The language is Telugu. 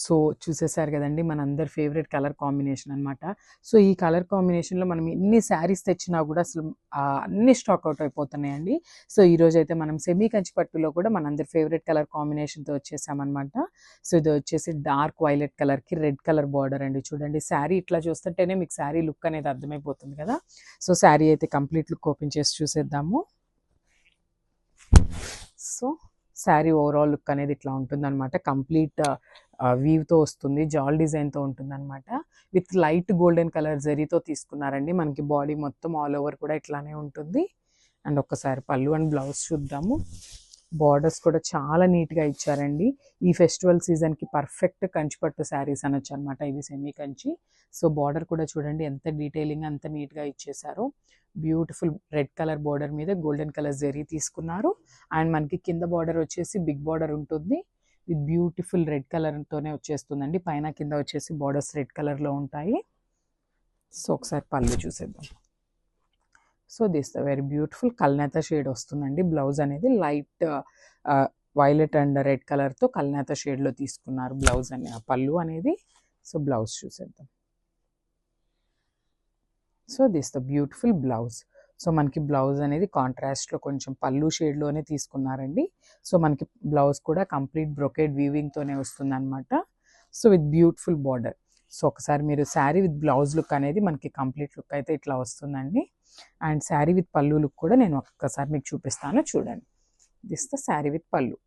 సో చూసేసారు కదండి మనందరి ఫేవరెట్ కలర్ కాంబినేషన్ అనమాట. సో ఈ కలర్ కాంబినేషన్లో మనం ఎన్ని శారీస్ తెచ్చినా కూడా అసలు అన్ని స్టాక్ అవుట్ అయిపోతున్నాయండి. సో ఈరోజు అయితే మనం సెమీ కంచి పట్టులో కూడా మనందరి ఫేవరెట్ కలర్ కాంబినేషన్తో వచ్చేసామన్నమాట. సో ఇది వచ్చేసి డార్క్ వైలెట్ కలర్కి రెడ్ కలర్ బార్డర్ అండి. చూడండి శారీ ఇట్లా చూస్తుంటేనే మీకు శారీ లుక్ అనేది అర్థమైపోతుంది కదా. సో శారీ అయితే కంప్లీట్ లుక్ ఓపెన్ చేసి చూసేద్దాము. సో శారీ ఓవరాల్ లుక్ అనేది ఇట్లా ఉంటుందన్నమాట. కంప్లీట్ వీవ్తో వస్తుంది, జాల్ డిజైన్తో ఉంటుందన్నమాట. విత్ లైట్ గోల్డెన్ కలర్ జరీతో తీసుకున్నారండి. మనకి బాడీ మొత్తం ఆల్ ఓవర్ కూడా ఇట్లానే ఉంటుంది. అండ్ ఒక్కసారి పళ్ళు అండ్ బ్లౌజ్ చూద్దాము. బార్డర్స్ కూడా చాలా నీట్గా ఇచ్చారండి. ఈ ఫెస్టివల్ సీజన్కి పర్ఫెక్ట్ కంచిపట్టు శారీస్ అనొచ్చు అనమాట ఇవి సెమీ కంచి. సో బార్డర్ కూడా చూడండి ఎంత డీటెయిలింగ్ అంత నీట్గా ఇచ్చేసారు. బ్యూటిఫుల్ రెడ్ కలర్ బార్డర్ మీద గోల్డెన్ కలర్ జరీ తీసుకున్నారు. అండ్ మనకి కింద బార్డర్ వచ్చేసి బిగ్ బార్డర్ ఉంటుంది విత్ బ్యూటిఫుల్ రెడ్ కలర్తోనే వచ్చేస్తుందండి. పైన కింద వచ్చేసి బార్డర్స్ రెడ్ కలర్లో ఉంటాయి. సో ఒకసారి పళ్ళు చూసేద్దాం. So this the very beautiful kalnetha shade వస్తుందండి. బ్లౌజ్ అనేది లైట్ వైలెట్ అండ్ రెడ్ కలర్తో కల్నేత షేడ్లో తీసుకున్నారు బ్లౌజ్ అని పళ్ళు అనేది. సో బ్లౌజ్ చూసేద్దాం. So this the beautiful blouse. So మనకి బ్లౌజ్ అనేది కాంట్రాస్ట్లో కొంచెం పళ్ళు షేడ్లోనే తీసుకున్నారండి. సో మనకి బ్లౌజ్ కూడా కంప్లీట్ బ్రొకేడ్ వీవింగ్తోనే వస్తుందన్నమాట. So with beautiful border. So ఒకసారి మీరు శారీ విత్ బ్లౌజ్ లుక్ అనేది మనకి కంప్లీట్ లుక్ అయితే ఇట్లా వస్తుందండి. అండ్ శారీ విత్ పళ్ళు లుక్ కూడా నేను ఒక్కసారి మీకు చూపిస్తాను చూడండి. దిస్ ద శారీ విత్ పళ్ళు.